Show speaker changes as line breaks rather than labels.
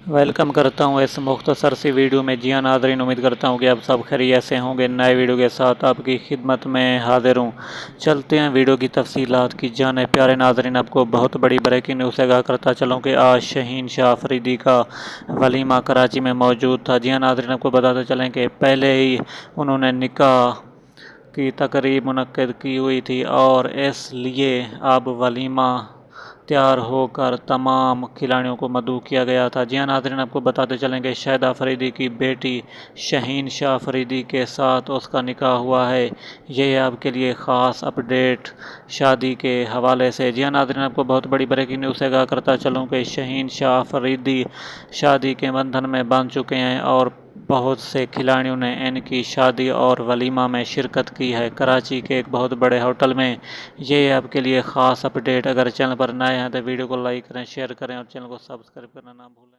Welcome करता हूँ इस मुख्तसर सी वीडियो में। जी हाँ नाज़रीन, उम्मीद करता हूँ कि आप सब खैरियत से होंगे। नए वीडियो के साथ आपकी खिदमत में हाजिर हूँ। चलते हैं वीडियो की तफसीलात की जाने। प्यारे नाज़रीन, आपको बहुत बड़ी ब्रेकिंग न्यूज़ से आगाह करता चलूँ कि आज शहीन शाह अफरीदी का वलीमा कराची में मौजूद था। जी हाँ नाज़रीन, आपको बताते चलें कि पहले ही उन्होंने निकाह की तकरीब मुनक्किद की हुई थी और इसलिए अब वलीमा तैयार होकर तमाम खिलाड़ियों को मदऊ किया गया था। जी हाँ नाज़रीन, आपको बताते चलेंगे शाहिदा अफरीदी की बेटी शहीन शाह अफरीदी के साथ उसका निकाह हुआ है। ये है आपके लिए ख़ास अपडेट शादी के हवाले से। जी हाँ नाज़रीन, आपको बहुत बड़ी ब्रेकिंग न्यूज़ से आगाह करता चलूँ कि शहीन शाह अफरीदी शादी के बंधन में बांध चुके हैं और बहुत से खिलाड़ियों ने इनकी शादी और वलीमा में शिरकत की है कराची के एक बहुत बड़े होटल में। ये आपके लिए ख़ास अपडेट। अगर चैनल पर नए हैं तो वीडियो को लाइक करें, शेयर करें और चैनल को सब्सक्राइब करना ना भूलें।